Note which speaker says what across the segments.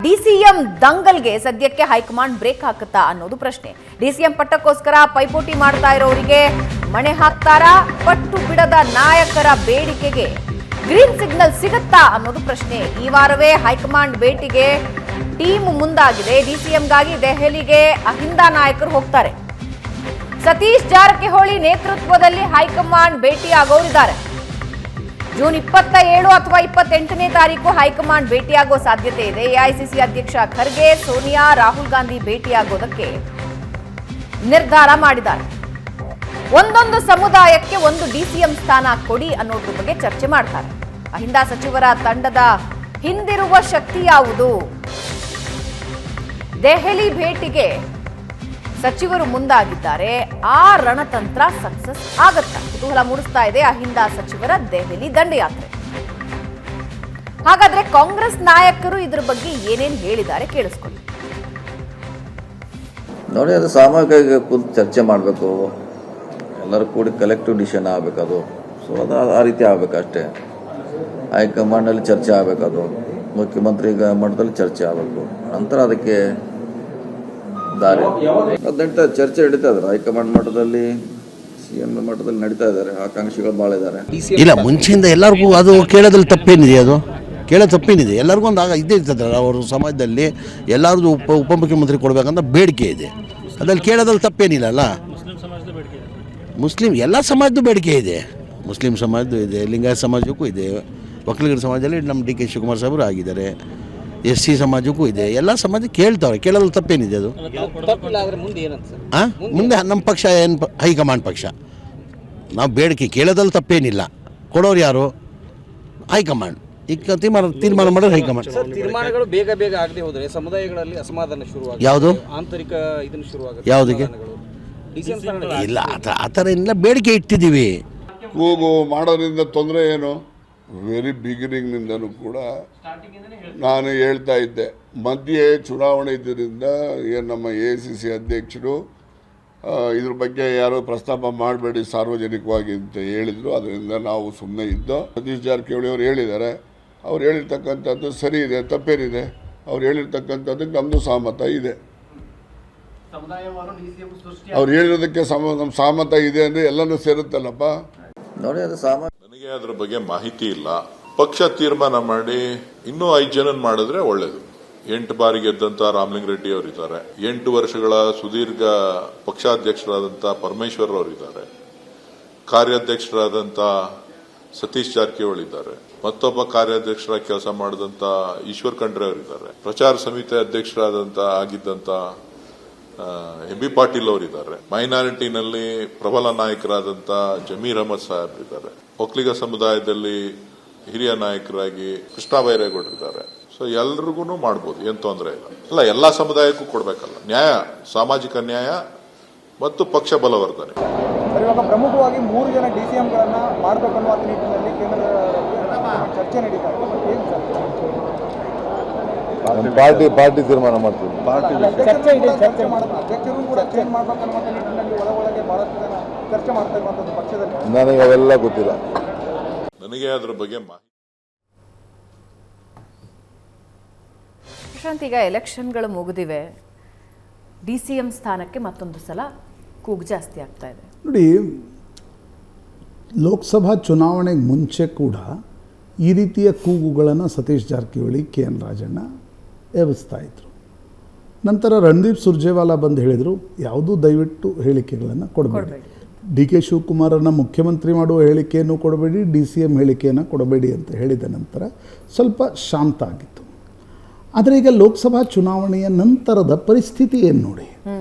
Speaker 1: DCM ದಂಗಲ್ಗೆ ಸದ್ಯಕ್ಕೆ high command break ಹಾಕುತ್ತಾ ಅನ್ನೋದು ಪ್ರಶ್ನೆ. ಡಿಸಿಎಂ ಪಟ್ಟಕ್ಕೋಸ್ಕರ ಪೈಪೋಟಿ ಮಾಡ್ತಾ ಇರೋರಿಗೆ ಮಣೆ ಹಾಕ್ತಾರಾ? ಪಟ್ಟು ಬಿಡದ ನಾಯಕರ ಬೇಡಿಕೆಗೆ ಗ್ರೀನ್ ಸಿಗ್ನಲ್ ಸಿಗುತ್ತಾ ಅನ್ನೋದು ಪ್ರಶ್ನೆ. ಈ ವಾರವೇ ಹೈಕಮಾಂಡ್ ಭೇಟಿಗೆ ಟೀಮ್ ಮುಂದಾಗಿದೆ. ಡಿಸಿಎಂಗಾಗಿ ದೆಹಲಿಗೆ ಅಹಿಂದ ನಾಯಕರು ಹೋಗ್ತಾರೆ. ಸತೀಶ್ ಜಾರಕಿಹೊಳಿ ನೇತೃತ್ವದಲ್ಲಿ ಹೈಕಮಾಂಡ್ ಭೇಟಿಯಾಗೋರಿದ್ದಾರೆ. ಜೂನ್ 27 ಅಥವಾ 28ನೇ ತಾರೀಕು ಹೈಕಮಾಂಡ್ ಭೇಟಿಯಾಗೋ ಸಾಧ್ಯತೆ ಇದೆ. ಎಐಸಿಸಿ ಅಧ್ಯಕ್ಷ ಖರ್ಗೆ, ಸೋನಿಯಾ, ರಾಹುಲ್ ಗಾಂಧಿ ಭೇಟಿಯಾಗೋದಕ್ಕೆ ನಿರ್ಧಾರ ಮಾಡಿದ್ದಾರೆ. ಒಂದೊಂದು ಸಮುದಾಯಕ್ಕೆ ಒಂದು ಡಿಸಿಎಂ ಸ್ಥಾನ ಕೊಡಿ ಅನ್ನೋದ್ರ ಬಗ್ಗೆ ಚರ್ಚೆ ಮಾಡ್ತಾರೆ. ಅಹಿಂದ ಸಚಿವರ ತಂಡದ ಹಿಂದಿರುವ ಶಕ್ತಿ ಯಾವುದು? ದೆಹಲಿ ಭೇಟಿಗೆ ಸಚಿವರು ಮುಂದಾಗಿದ್ದಾರೆ. ಆ ರಣತಂತ್ರ ಸಕ್ಸಸ್ ಆಗತ್ತಾ? ಕುತೂಹಲ ಮೂಡಿಸ್ತಾ ಇದೆ ಅಹಿಂದ ಸಚಿವರ ದೆಹಲಿ ದಂಡಯಾತ್ರೆ. ಹಾಗಾದ್ರೆ ಕಾಂಗ್ರೆಸ್ ನಾಯಕರು ಇದ್ರ ಬಗ್ಗೆ ಏನೇನು ಹೇಳಿದ್ದಾರೆ ಕೇಳಿಸ್ಕೊಳ್ಳಿ.
Speaker 2: ನೋಡಿ, ಅದು ಸಾಮೂಹಿಕ ಕೂತು ಚರ್ಚೆ ಮಾಡಬೇಕು. ಎಲ್ಲರೂ ಕೂಡಿ ಕಲೆಕ್ಟಿವ್ ಡಿಸಿಷನ್ ಆಗಬೇಕು. ಅದು ಸೊ ಅದು ಆ ರೀತಿ ಆಗಬೇಕು ಅಷ್ಟೇ. ಹೈಕಮಾಂಡಲ್ಲಿ ಚರ್ಚೆ ಆಗಬೇಕು. ಅದು ಮುಖ್ಯಮಂತ್ರಿ ಮಟ್ಟದಲ್ಲಿ ಚರ್ಚೆ ಆಗಬೇಕು. ನಂತರ ಅದಕ್ಕೆ ದಾರಿ ಚರ್ಚೆ ನಡೀತಾ ಇದ್ದಾರೆ. ಹೈಕಮಾಂಡ್ ಮಟ್ಟದಲ್ಲಿ, ಸಿಎಂ ಮಟ್ಟದಲ್ಲಿ ನಡೀತಾ ಇದ್ದಾರೆ. ಆಕಾಂಕ್ಷಿಗಳು ಭಾಳ ಇದ್ದಾರೆ.
Speaker 3: ಇಲ್ಲ, ಮುಂಚೆಯಿಂದ ಎಲ್ಲರಿಗೂ ಅದು ಕೇಳೋದ್ರಲ್ಲಿ ತಪ್ಪೇನಿದೆ? ಅದು ಕೇಳೋದು ತಪ್ಪೇನಿದೆ? ಎಲ್ಲರಿಗೂ ಒಂದು ಇದ್ದೇ ಇರ್ತದಲ್ಲ, ಅವ್ರ ಸಮಾಜದಲ್ಲಿ ಎಲ್ಲರಿಗೂ ಉಪಮುಖ್ಯಮಂತ್ರಿ ಕೊಡಬೇಕಂತ ಬೇಡಿಕೆ ಇದೆ. ಅದ್ರಲ್ಲಿ ಕೇಳೋದ್ರಲ್ಲಿ ತಪ್ಪೇನಿಲ್ಲಲ್ಲ. ಮುಸ್ಲಿಂ ಎಲ್ಲ ಸಮಾಜದ್ದು ಬೇಡಿಕೆ ಇದೆ. ಮುಸ್ಲಿಂ ಸಮಾಜದ್ದು ಇದೆ, ಲಿಂಗಾಯತ ಸಮಾಜಕ್ಕೂ ಇದೆ, ಒಕ್ಕಲಿಗರ ಸಮಾಜದಲ್ಲಿ ನಮ್ಮ ಡಿ ಕೆ ಶಿವಕುಮಾರ್ ಸಾಹೇಬರು ಆಗಿದ್ದಾರೆ, SC ಸಮಾಜಕ್ಕೂ ಇದೆ. ಎಲ್ಲ ಸಮಾಜ ಕೇಳ್ತಾವ್ರೆ. ಕೇಳೋದ್ರಲ್ಲಿ ತಪ್ಪೇನಿದೆ? ಅದು ಮುಂದೆ ನಮ್ಮ ಪಕ್ಷ ಏನು, ಹೈಕಮಾಂಡ್ ಪಕ್ಷ. ನಾವು ಬೇಡಿಕೆ ಕೇಳೋದ್ರಲ್ಲಿ ತಪ್ಪೇನಿಲ್ಲ. ಕೊಡೋರು ಯಾರು? ಹೈಕಮಾಂಡ್. ಈಗ ತೀರ್ಮಾನ ಮಾಡೋದು ಹೈಕಮಾಂಡ್.
Speaker 4: ತೀರ್ಮಾನಗಳು ಬೇಗ ಬೇಗ ಆಗದೆ ಹೋದರೆ ಸಮುದಾಯಗಳಲ್ಲಿ ಅಸಮಾಧಾನ ಶುರುವಾಗುತ್ತೆ.
Speaker 3: ಯಾವುದು
Speaker 4: ಆಂತರಿಕ ಇದನ್ನು ಶುರುವಾಗುತ್ತೆ.
Speaker 3: ಯಾವುದಕ್ಕೆ? ಇಲ್ಲ, ಆ ಥರ ಏನಿಲ್ಲ. ಬೇಡಿಕೆ ಇಟ್ಟಿದ್ದೀವಿ.
Speaker 5: ಕೂಗು ಮಾಡೋದ್ರಿಂದ ತೊಂದರೆ ಏನು? ವೆರಿ ಬಿಗಿನಿಂಗ್ನಿಂದನೂ ಕೂಡ ನಾನು ಹೇಳ್ತಾ ಇದ್ದೆ, ಮಧ್ಯೆ ಚುನಾವಣೆ ಇದ್ದರಿಂದ ಏನು ನಮ್ಮ AICC ಅಧ್ಯಕ್ಷರು ಇದ್ರ ಬಗ್ಗೆ ಯಾರೋ ಪ್ರಸ್ತಾಪ ಮಾಡಬೇಡಿ ಸಾರ್ವಜನಿಕವಾಗಿ ಅಂತ ಹೇಳಿದರು. ಅದರಿಂದ ನಾವು ಸುಮ್ಮನೆ ಇದ್ದೋ. ಸತೀಶ್ ಜಾರಕಿಹೊಳಿ ಅವರು ಹೇಳಿದ್ದಾರೆ. ಅವ್ರು ಹೇಳಿರ್ತಕ್ಕಂಥದ್ದು ಸರಿ ಇದೆ, ತಪ್ಪೇನಿದೆ? ಅವ್ರು ಹೇಳಿರ್ತಕ್ಕಂಥದ್ದಕ್ಕೆ ನಮ್ಮದು ಸಹಮತ ಇದೆ. ಅವ್ರು ಹೇಳಿರೋದಕ್ಕೆ ನಮ್ಮ ಸಹಮತ ಇದೆ ಅಂದರೆ ಎಲ್ಲನೂ ಸೇರುತ್ತಲ್ಲಪ್ಪ.
Speaker 2: ನೋಡಿ, ಅದು
Speaker 6: ನನಗೆ ಅದ್ರ ಬಗ್ಗೆ ಮಾಹಿತಿ ಇಲ್ಲ. ಪಕ್ಷ ತೀರ್ಮಾನ ಮಾಡಿ ಇನ್ನೂ 5 ಜನ ಮಾಡಿದ್ರೆ ಒಳ್ಳೇದು. 8 ಬಾರಿ ಗೆದ್ದಂತ ರಾಮಲಿಂಗರೆಡ್ಡಿ ಅವರಿದ್ದಾರೆ. 8 ವರ್ಷಗಳ ಸುದೀರ್ಘ ಪಕ್ಷಾಧ್ಯಕ್ಷರಾದಂಥ ಪರಮೇಶ್ವರ್ ಅವರಿದ್ದಾರೆ. ಕಾರ್ಯಾಧ್ಯಕ್ಷರಾದಂಥ ಸತೀಶ್ ಜಾರಕಿಹೊಳಿ ಇದ್ದಾರೆ. ಮತ್ತೊಬ್ಬ ಕಾರ್ಯಾಧ್ಯಕ್ಷರಾಗಿ ಕೆಲಸ ಮಾಡಿದಂಥ ಈಶ್ವರ್ ಖಂಡ್ರೆ ಅವರಿದ್ದಾರೆ. ಪ್ರಚಾರ ಸಮಿತಿ ಅಧ್ಯಕ್ಷರಾದಂಥ ಆಗಿದ್ದಂಥ MB ಪಾಟೀಲ್ ಅವರಿದ್ದಾರೆ. ಮೈನಾರಿಟಿನಲ್ಲಿ ಪ್ರಬಲ ನಾಯಕರಾದಂಥ ಜಮೀರ್ ಅಹಮದ್ ಸಾಹೇಬ್ ಇದ್ದಾರೆ. ಒಕ್ಕಲಿಗ ಸಮುದಾಯದಲ್ಲಿ ಹಿರಿಯ ನಾಯಕರಾಗಿ ಕೃಷ್ಣ ಬೈರೇಗೌಡರಿದ್ದಾರೆ. ಸೊ ಎಲ್ರಿಗೂ ಮಾಡ್ಬೋದು, ಏನು ತೊಂದರೆ ಇಲ್ಲ. ಅಲ್ಲ, ಎಲ್ಲಾ ಸಮುದಾಯಕ್ಕೂ ಕೊಡಬೇಕಲ್ಲ. ನ್ಯಾಯ, ಸಾಮಾಜಿಕ ನ್ಯಾಯ ಮತ್ತು ಪಕ್ಷ ಬಲವರ್ಧನೆ.
Speaker 4: ಇವಾಗ ಪ್ರಮುಖವಾಗಿ 3 ಜನ DCMಗಳನ್ನ ಮಾಡಬೇಕನ್ನುವ ನಿಟ್ಟಿನಲ್ಲಿ ಕೇಂದ್ರದ ಚರ್ಚೆ ನಡೀತಾ ಇದೆ.
Speaker 5: ಪಾರ್ಟಿ ತೀರ್ಮಾನ ಮಾಡ್ತೀವಿ.
Speaker 4: ಅಧ್ಯಕ್ಷರು ಕೂಡ ಚೇಂಜ್ ಮಾಡಬೇಕನ್ನುವ ನಿಟ್ಟಿನಲ್ಲಿ ಒಳಗೆ ಬಹಳಷ್ಟು ಜನ ಚರ್ಚೆ ಮಾಡ್ತಾ ಇರುವಂತದ್ದು ಪಕ್ಷದಲ್ಲಿ.
Speaker 5: ನನಗೆ ಅವೆಲ್ಲ ಗೊತ್ತಿಲ್ಲ.
Speaker 6: ನನಗೆ ಅದರ ಬಗ್ಗೆ
Speaker 1: ಪ್ರಶಾಂತ್, ಈಗ ಎಲೆಕ್ಷನ್ಗಳು ಮುಗಿದಿವೆ. DCM ಸ್ಥಾನಕ್ಕೆ ಮತ್ತೊಂದು ಸಲ ಕೂಗು ಜಾಸ್ತಿ ಆಗ್ತಾ ಇದೆ.
Speaker 7: ನೋಡಿ, ಲೋಕಸಭಾ ಚುನಾವಣೆಗೆ ಮುಂಚೆ ಕೂಡ ಈ ರೀತಿಯ ಕೂಗುಗಳನ್ನು ಸತೀಶ್ ಜಾರಕಿಹೊಳಿ, KN ರಾಜಣ್ಣ ಎಬ್ಬಿಸ್ತಾ ಇದ್ರು. ನಂತರ ರಣದೀಪ್ ಸುರ್ಜೇವಾಲಾ ಬಂದು ಹೇಳಿದರು, ಯಾವುದೂ ದಯವಿಟ್ಟು ಹೇಳಿಕೆಗಳನ್ನು ಕೊಡಬೇಡಿ, DK ಶಿವಕುಮಾರನ್ನು ಮುಖ್ಯಮಂತ್ರಿ ಮಾಡುವ ಹೇಳಿಕೆಯನ್ನು ಕೊಡಬೇಡಿ, DCM ಹೇಳಿಕೆಯನ್ನು ಕೊಡಬೇಡಿ ಅಂತ ಹೇಳಿದ ನಂತರ ಸ್ವಲ್ಪ ಶಾಂತ ಆಗಿತ್ತು. ಆದರೆ ಈಗ ಲೋಕಸಭಾ ಚುನಾವಣೆಯ ನಂತರದ ಪರಿಸ್ಥಿತಿ ಏನು ನೋಡಿ.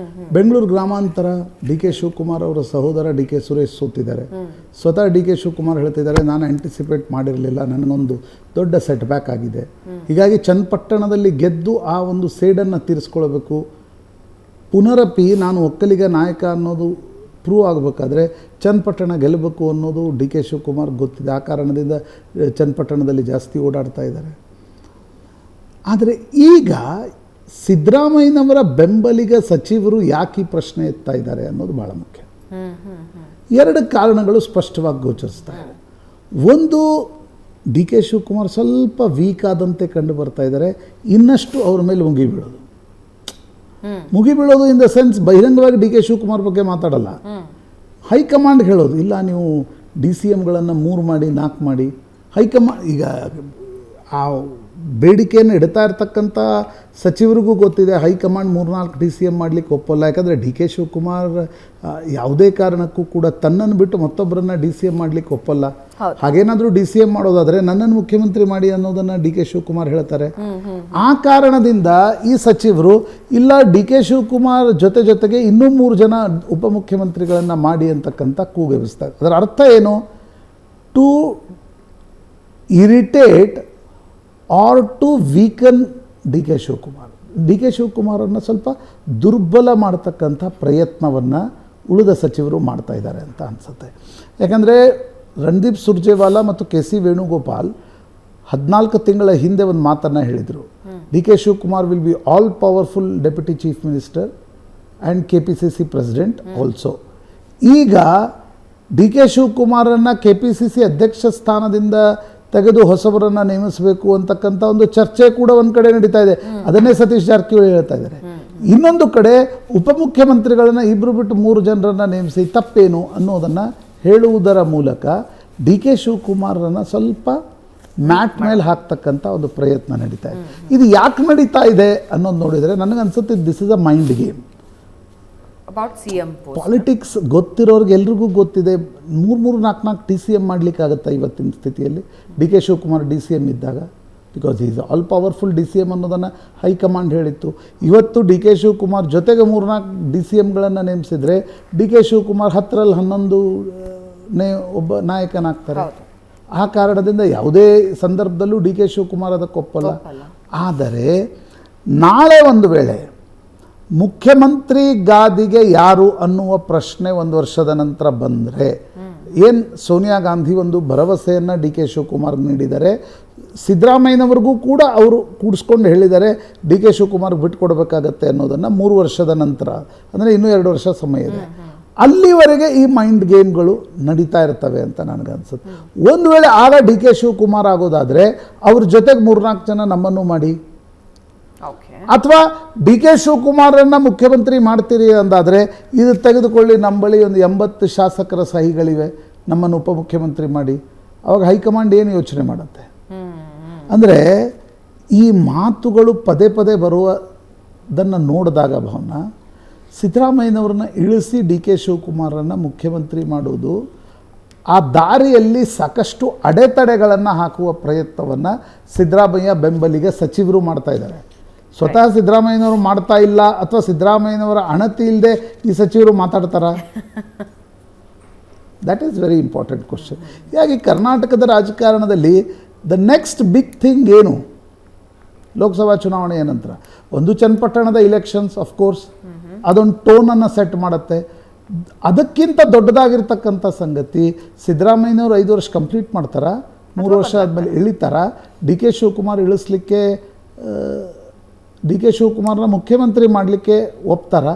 Speaker 7: ಬೆಂಗಳೂರು ಗ್ರಾಮಾಂತರ DK ಶಿವಕುಮಾರ್ ಅವರ ಸಹೋದರ DK ಸುರೇಶ್ ಸೋತಿದ್ದಾರೆ. ಸ್ವತಃ DK ಶಿವಕುಮಾರ್ ಹೇಳ್ತಿದ್ದಾರೆ, ನಾನು ಆಂಟಿಸಿಪೇಟ್ ಮಾಡಿರಲಿಲ್ಲ, ನನಗೊಂದು ದೊಡ್ಡ ಸೆಟ್ ಬ್ಯಾಕ್ ಆಗಿದೆ. ಹೀಗಾಗಿ ಚನ್ನಪಟ್ಟಣದಲ್ಲಿ ಗೆದ್ದು ಆ ಒಂದು ಸೇಡನ್ನು ತೀರಿಸ್ಕೊಳ್ಬೇಕು. ಪುನರಪಿ ನಾನು ಒಕ್ಕಲಿಗ ನಾಯಕ ಅನ್ನೋದು ಪ್ರೂವ್ ಆಗಬೇಕಾದ್ರೆ ಚನ್ನಪಟ್ಟಣ ಗೆಲ್ಲಬೇಕು ಅನ್ನೋದು DK ಶಿವಕುಮಾರ್ ಗೊತ್ತಿದೆ. ಆ ಕಾರಣದಿಂದ ಚನ್ನಪಟ್ಟಣದಲ್ಲಿ ಜಾಸ್ತಿ ಓಡಾಡ್ತಾ ಇದ್ದಾರೆ. ಆದರೆ ಈಗ ಸಿದ್ದರಾಮಯ್ಯನವರ ಬೆಂಬಲಿಗ ಸಚಿವರು ಯಾಕೆ ಈ ಪ್ರಶ್ನೆ ಎತ್ತಾ ಇದ್ದಾರೆ ಅನ್ನೋದು ಭಾಳ ಮುಖ್ಯ. 2 ಕಾರಣಗಳು ಸ್ಪಷ್ಟವಾಗಿ ಗೋಚರಿಸ್ತಾ ಇದೆ. ಒಂದು, ಡಿ ಕೆ ಶಿವಕುಮಾರ್ ಸ್ವಲ್ಪ ವೀಕ್ ಆದಂತೆ ಕಂಡು ಬರ್ತಾ ಇದ್ದಾರೆ. ಇನ್ನಷ್ಟು ಅವ್ರ ಮೇಲೆ ಮುಗಿಬೀಳೋದು ಇನ್ ದ ಸೆನ್ಸ್ ಬಹಿರಂಗವಾಗಿ ಡಿ ಕೆ ಶಿವಕುಮಾರ್ ಬಗ್ಗೆ ಮಾತಾಡಲ್ಲ. ಹೈಕಮಾಂಡ್ ಹೇಳೋದು ಇಲ್ಲ, ನೀವು ಡಿ ಸಿ ಎಮ್ಗಳನ್ನು 3 ಮಾಡಿ 4 ಮಾಡಿ. ಹೈಕಮಾಂಡ್ ಈಗ ಆ ಬೇಡಿಕೆಯನ್ನು ಇಡ್ತಾ ಇರ್ತಕ್ಕಂಥ ಸಚಿವರಿಗೂ ಗೊತ್ತಿದೆ ಹೈಕಮಾಂಡ್ 3-4 ಡಿ ಸಿ ಎಮ್ ಮಾಡಲಿಕ್ಕೆ ಒಪ್ಪಲ್ಲ. ಯಾಕಂದರೆ ಡಿ ಕೆ ಶಿವಕುಮಾರ್ ಯಾವುದೇ ಕಾರಣಕ್ಕೂ ಕೂಡ ತನ್ನನ್ನು ಬಿಟ್ಟು ಮತ್ತೊಬ್ಬರನ್ನು ಡಿ ಸಿ ಎಮ್ ಮಾಡಲಿಕ್ಕೆ ಒಪ್ಪಲ್ಲ. ಹಾಗೇನಾದರೂ ಡಿ ಸಿ ಎಮ್ ಮಾಡೋದಾದರೆ ನನ್ನನ್ನು ಮುಖ್ಯಮಂತ್ರಿ ಮಾಡಿ ಅನ್ನೋದನ್ನು ಡಿ ಕೆ ಶಿವಕುಮಾರ್ ಹೇಳ್ತಾರೆ. ಆ ಕಾರಣದಿಂದ ಈ ಸಚಿವರು ಇಲ್ಲ, ಡಿ ಕೆ ಶಿವಕುಮಾರ್ ಜೊತೆಗೆ ಇನ್ನೂ 3 ಜನ ಉಪಮುಖ್ಯಮಂತ್ರಿಗಳನ್ನು ಮಾಡಿ ಅಂತಕ್ಕಂಥ ಕೂಗೆಬ್ಬಿಸ್ತಾರೆ. ಅದರ ಅರ್ಥ ಏನು? To irritate or to weaken D K Shivakumar. ಡಿ ಕೆ ಶಿವಕುಮಾರನ್ನು ಸ್ವಲ್ಪ ದುರ್ಬಲ ಮಾಡ್ತಕ್ಕಂಥ ಪ್ರಯತ್ನವನ್ನು ಉಳಿದ ಸಚಿವರು ಮಾಡ್ತಾ ಇದ್ದಾರೆ ಅಂತ ಅನಿಸುತ್ತೆ. ಯಾಕಂದರೆ ರಣದೀಪ್ ಸುರ್ಜೇವಾಲಾ ಮತ್ತು ಕೆ ಸಿ ವೇಣುಗೋಪಾಲ್ 14 ತಿಂಗಳ ಹಿಂದೆ ಒಂದು ಮಾತನ್ನು ಹೇಳಿದರು. D K Shivakumar will be all powerful deputy chief minister and KPCC president also. ಈಗ ಡಿ ಕೆ ಶಿವಕುಮಾರನ್ನು KPCC ಅಧ್ಯಕ್ಷ ಸ್ಥಾನದಿಂದ ತೆಗೆದು ಹೊಸಬರನ್ನು ನೇಮಿಸಬೇಕು ಅಂತಕ್ಕಂಥ ಒಂದು ಚರ್ಚೆ ಕೂಡ ಒಂದು ಕಡೆ ನಡೀತಾ ಇದೆ. ಅದನ್ನೇ ಸತೀಶ್ ಜಾರಕಿಹೊಳಿ ಹೇಳ್ತಾ ಇದ್ದಾರೆ. ಇನ್ನೊಂದು ಕಡೆ ಉಪಮುಖ್ಯಮಂತ್ರಿಗಳನ್ನು 2 ಬಿಟ್ಟು 3 ಜನರನ್ನು ನೇಮಿಸಿ ತಪ್ಪೇನು ಅನ್ನೋದನ್ನು ಹೇಳುವುದರ ಮೂಲಕ ಡಿ ಕೆ ಶಿವಕುಮಾರನ್ನು ಸ್ವಲ್ಪ ಮ್ಯಾಟ್ ಮೇಲೆ ಹಾಕ್ತಕ್ಕಂಥ ಒಂದು ಪ್ರಯತ್ನ ನಡೀತಾ ಇದೆ. ಇದು ಯಾಕೆ ನಡೀತಾ ಇದೆ ಅನ್ನೋದು ನೋಡಿದರೆ ನನಗನ್ಸುತ್ತೆ this is a mind game.
Speaker 1: About CM post.
Speaker 7: Politics ಗೊತ್ತಿರೋರ್ಗೆ ಎಲ್ರಿಗೂ ಗೊತ್ತಿದೆ. 3-4 ಡಿ ಸಿ ಎಮ್ ಮಾಡಲಿಕ್ಕಾಗತ್ತಾ ಇವತ್ತಿನ ಸ್ಥಿತಿಯಲ್ಲಿ? D K Shivakumar D C M ಇದ್ದಾಗ, because is all powerful D C M ಅನ್ನೋದನ್ನು ಹೈಕಮಾಂಡ್ ಹೇಳಿತ್ತು. ಇವತ್ತು ಡಿ ಕೆ ಶಿವಕುಮಾರ್ ಜೊತೆಗೆ 3-4 ಡಿ ಸಿ ಎಮ್ಗಳನ್ನು ನೇಮಿಸಿದರೆ ಡಿ ಕೆ ಶಿವಕುಮಾರ್ 10ರಲ್ಲಿ 11ನೇ ಒಬ್ಬ ನಾಯಕನಾಗ್ತಾರೆ. ಆ ಕಾರಣದಿಂದ ಯಾವುದೇ ಸಂದರ್ಭದಲ್ಲೂ ಡಿ ಕೆ ಶಿವಕುಮಾರ್ ಅದಕ್ಕೆ ಒಪ್ಪಲ್ಲ. ಆದರೆ ನಾಳೆ ಒಂದು ವೇಳೆ ಮುಖ್ಯಮಂತ್ರಿ ಗಾದಿಗೆ ಯಾರು ಅನ್ನುವ ಪ್ರಶ್ನೆ 1 ವರ್ಷದ ನಂತರ ಬಂದರೆ, ಏನು ಸೋನಿಯಾ ಗಾಂಧಿ ಒಂದು ಭರವಸೆಯನ್ನು ಡಿ ಕೆ ಶಿವಕುಮಾರ್ ನೀಡಿದ್ದಾರೆ, ಸಿದ್ದರಾಮಯ್ಯನವ್ರಿಗೂ ಕೂಡ ಅವರು ಕೂಡಿಸ್ಕೊಂಡು ಹೇಳಿದ್ದಾರೆ ಡಿ ಕೆ ಶಿವಕುಮಾರ್ ಬಿಟ್ಕೊಡ್ಬೇಕಾಗತ್ತೆ ಅನ್ನೋದನ್ನು 3 ವರ್ಷದ ನಂತರ, ಅಂದರೆ ಇನ್ನೂ 2 ವರ್ಷ ಸಮಯ ಇದೆ. ಅಲ್ಲಿವರೆಗೆ ಈ ಮೈಂಡ್ ಗೇಮ್ಗಳು ನಡೀತಾ ಇರ್ತವೆ ಅಂತ ನನಗನ್ಸುತ್ತೆ. ಒಂದು ವೇಳೆ ಆಗ ಡಿ ಕೆ ಶಿವಕುಮಾರ್ ಆಗೋದಾದರೆ ಅವ್ರ ಜೊತೆಗೆ 3-4 ಜನ ನಮ್ಮನ್ನು ಮಾಡಿ, ಅಥವಾ ಡಿ ಕೆ ಶಿವಕುಮಾರನ್ನು ಮುಖ್ಯಮಂತ್ರಿ ಮಾಡ್ತೀರಿ ಅಂದಾದರೆ ಇದು ತೆಗೆದುಕೊಳ್ಳಿ, ನಮ್ಮ ಬಳಿ ಒಂದು 80 ಶಾಸಕರ ಸಹಿಗಳಿವೆ, ನಮ್ಮನ್ನು ಉಪಮುಖ್ಯಮಂತ್ರಿ ಮಾಡಿ. ಅವಾಗ ಹೈಕಮಾಂಡ್ ಏನು ಯೋಚನೆ ಮಾಡುತ್ತೆ? ಅಂದರೆ ಈ ಮಾತುಗಳು ಪದೇ ಬರುವುದನ್ನು ನೋಡಿದಾಗ ಭವನ ಸಿದ್ದರಾಮಯ್ಯನವ್ರನ್ನ ಇಳಿಸಿ ಡಿ ಕೆ ಶಿವಕುಮಾರನ್ನು ಮುಖ್ಯಮಂತ್ರಿ ಮಾಡುವುದು, ಆ ದಾರಿಯಲ್ಲಿ ಸಾಕಷ್ಟು ಅಡೆತಡೆಗಳನ್ನು ಹಾಕುವ ಪ್ರಯತ್ನವನ್ನು ಸಿದ್ದರಾಮಯ್ಯ ಬೆಂಬಲಿಗೆ ಸಚಿವರು ಮಾಡ್ತಾ ಇದ್ದಾರೆ. ಸ್ವತಃ ಸಿದ್ದರಾಮಯ್ಯನವರು ಮಾಡ್ತಾ ಇಲ್ಲ, ಅಥವಾ ಸಿದ್ದರಾಮಯ್ಯನವರ ಅಣತಿ ಇಲ್ಲದೆ ಈ ಸಚಿವರು ಮಾತಾಡ್ತಾರಾ? That is very important question. ಹೀಗಾಗಿ ಕರ್ನಾಟಕದ ರಾಜಕಾರಣದಲ್ಲಿ ದ ನೆಕ್ಸ್ಟ್ ಬಿಗ್ ಥಿಂಗ್ ಏನು? ಲೋಕಸಭಾ ಚುನಾವಣೆಯ ನಂತರ ಒಂದು ಚನ್ನಪಟ್ಟಣದ ಇಲೆಕ್ಷನ್ಸ್ ಆಫ್ಕೋರ್ಸ್ ಅದೊಂದು ಟೋನನ್ನು ಸೆಟ್ ಮಾಡುತ್ತೆ. ಅದಕ್ಕಿಂತ ದೊಡ್ಡದಾಗಿರ್ತಕ್ಕಂಥ ಸಂಗತಿ, ಸಿದ್ದರಾಮಯ್ಯನವರು 5 ವರ್ಷ ಕಂಪ್ಲೀಟ್ ಮಾಡ್ತಾರಾ, 3 ವರ್ಷ ಆದಮೇಲೆ ಇಳಿತಾರಾ, ಡಿ ಕೆ ಶಿವಕುಮಾರ್ ಇಳಿಸ್ಲಿಕ್ಕೆ, ಡಿ ಕೆ ಶಿವಕುಮಾರ್ನ ಮುಖ್ಯಮಂತ್ರಿ ಮಾಡಲಿಕ್ಕೆ ಒಪ್ತಾರ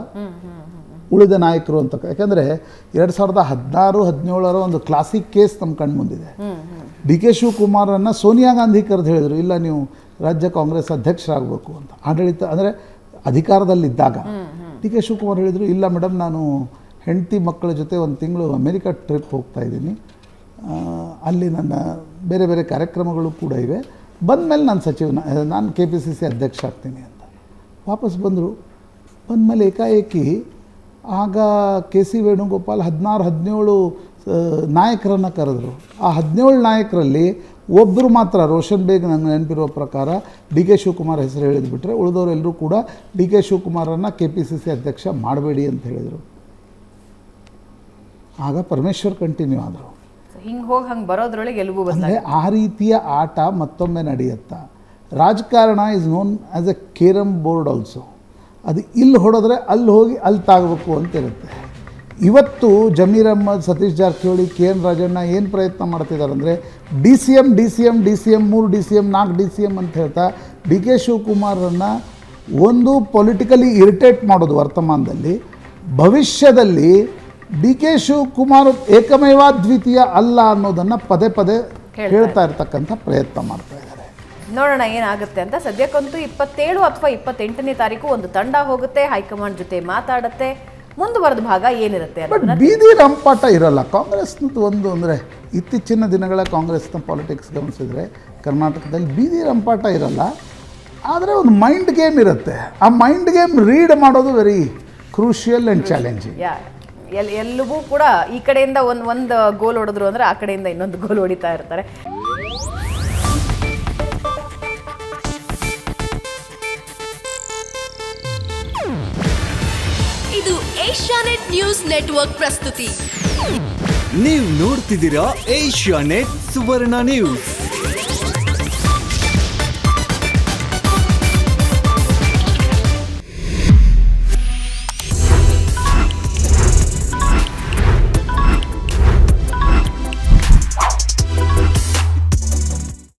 Speaker 7: ಉಳಿದ ನಾಯಕರು ಅಂತ? ಯಾಕಂದರೆ 2016-17 ಒಂದು ಕ್ಲಾಸಿಕ್ ಕೇಸ್ ನಮ್ಮ ಕಣ್ಣು ಮುಂದಿದೆ. ಡಿ ಕೆ ಶಿವಕುಮಾರನ್ನು ಸೋನಿಯಾ ಗಾಂಧಿ ಕರೆದು ಹೇಳಿದರು, ಇಲ್ಲ ನೀವು ರಾಜ್ಯ ಕಾಂಗ್ರೆಸ್ ಅಧ್ಯಕ್ಷರಾಗಬೇಕು ಅಂತ. ಆಡಳಿತ ಅಂದರೆ ಅಧಿಕಾರದಲ್ಲಿದ್ದಾಗ ಡಿ ಕೆ ಶಿವಕುಮಾರ್ ಹೇಳಿದರು, ಇಲ್ಲ ಮೇಡಮ್, ನಾನು ಹೆಂಡತಿ ಮಕ್ಕಳ ಜೊತೆ 1 ತಿಂಗಳು ಅಮೇರಿಕಾ ಟ್ರಿಪ್ ಹೋಗ್ತಾ ಇದ್ದೀನಿ, ಅಲ್ಲಿ ನನ್ನ ಬೇರೆ ಕಾರ್ಯಕ್ರಮಗಳು ಕೂಡ ಇವೆ, ಬಂದಮೇಲೆ ನಾನು KPCC ಅಧ್ಯಕ್ಷ ಆಗ್ತೀನಿ ಅಂತ. ವಾಪಸ್ ಬಂದಮೇಲೆ ಏಕಾಏಕಿ ಆಗ ಕೆ ಸಿ ವೇಣುಗೋಪಾಲ್ 16-17 ನಾಯಕರನ್ನು ಕರೆದರು. ಆ 17 ನಾಯಕರಲ್ಲಿ ಒಬ್ಬರು ಮಾತ್ರ, ರೋಷನ್ ಬೇಗ್ ನನಗೆ ನೆನಪಿರುವ ಪ್ರಕಾರ ಡಿ ಕೆ ಶಿವಕುಮಾರ್ ಹೆಸರು ಹೇಳಿದ್ಬಿಟ್ರೆ ಉಳಿದವರೆಲ್ಲರೂ ಕೂಡ ಡಿ ಕೆ ಶಿವಕುಮಾರನ್ನು KPCC ಅಧ್ಯಕ್ಷ ಮಾಡಬೇಡಿ ಅಂತ ಹೇಳಿದರು. ಆಗ ಪರಮೇಶ್ವರ್ ಕಂಟಿನ್ಯೂ ಆದರು.
Speaker 1: ಹಿಂಗೆ ಹೋಗಿ ಹಂಗೆ ಬರೋದ್ರೊಳಗೆ ಎಲ್ಗೂ
Speaker 7: ಅಂದರೆ ಆ ರೀತಿಯ ಆಟ ಮತ್ತೊಮ್ಮೆ ನಡೆಯುತ್ತಾ? ರಾಜಕಾರಣ is known as A carrom board also. ಅದು ಇಲ್ಲಿ ಹೊಡೆದ್ರೆ ಅಲ್ಲಿ ಹೋಗಿ ಅಲ್ಲಿ ತಾಗಬೇಕು ಅಂತಿರುತ್ತೆ. ಇವತ್ತು ಜಮೀರ್ ಅಹ್ಮದ್, ಸತೀಶ್ ಜಾರಕಿಹೊಳಿ, KN ರಾಜಣ್ಣ ಏನು ಪ್ರಯತ್ನ ಮಾಡ್ತಿದ್ದಾರೆ ಅಂದರೆ D C M 3 D C M 4 D C M ಅಂತ ಹೇಳ್ತಾ ಡಿ ಕೆ ಶಿವಕುಮಾರನ್ನು ಒಂದು ಪೊಲಿಟಿಕಲಿ ಇರಿಟೇಟ್ ಮಾಡೋದು ವರ್ತಮಾನದಲ್ಲಿ. ಭವಿಷ್ಯದಲ್ಲಿ ಡಿ ಕೆ ಶಿವಕುಮಾರ್ ಏಕಮೇವಾದ್ವಿತೀಯ ಅಲ್ಲ ಅನ್ನೋದನ್ನು ಪದೇ ಹೇಳ್ತಾ ಇರ್ತಕ್ಕಂಥ ಪ್ರಯತ್ನ ಮಾಡ್ತಾ ಇದ್ದಾರೆ.
Speaker 1: ನೋಡೋಣ ಏನಾಗುತ್ತೆ ಅಂತ. ಸದ್ಯಕ್ಕಂತೂ 27 ಅಥವಾ 28ನೇ ತಾರೀಕು ಒಂದು ತಂಡ ಹೋಗುತ್ತೆ, ಹೈಕಮಾಂಡ್ ಜೊತೆ ಮಾತಾಡುತ್ತೆ. ಮುಂದುವರೆದ ಭಾಗ ಏನಿರುತ್ತೆ
Speaker 7: ಬಟ್ ಬೀದಿ ರಂಪಾಟ ಇರಲ್ಲ ಕಾಂಗ್ರೆಸ್ನದ್ದು. ಒಂದು ಅಂದರೆ ಇತ್ತೀಚಿನ ದಿನಗಳ ಕಾಂಗ್ರೆಸ್ನ ಪಾಲಿಟಿಕ್ಸ್ ಗಮನಿಸಿದರೆ ಕರ್ನಾಟಕದಲ್ಲಿ ಬೀದಿ ರಂಪಾಟ ಇರಲ್ಲ, ಆದರೆ ಒಂದು ಮೈಂಡ್ ಗೇಮ್ ಇರುತ್ತೆ. ಆ ಮೈಂಡ್ ಗೇಮ್ ರೀಡ್ ಮಾಡೋದು ವೆರಿ ಕ್ರೂಷಿಯಲ್ ಆ್ಯಂಡ್ ಚಾಲೆಂಜಿಂಗ್.
Speaker 1: ಎಲ್ಲವೂ ಕೂಡ ಈ ಕಡೆಯಿಂದ ಒಂದು ಗೋಲ್ ಹೊಡೆದ್ರು ಅಂದರೆ ಆ ಕಡೆಯಿಂದ ಇನ್ನೊಂದು ಗೋಲ್ ಹೊಡಿತಾ ಇರ್ತಾರೆ.
Speaker 8: ಇದು ಏಷ್ಯಾನೆಟ್ ನ್ಯೂಸ್ ನೆಟ್ವರ್ಕ್ ಪ್ರಸ್ತುತಿ.
Speaker 9: ನೀವು ನೋಡ್ತಿದ್ದೀರಾ ಏಷ್ಯಾನೆಟ್ ಸುವರ್ಣ ನ್ಯೂಸ್.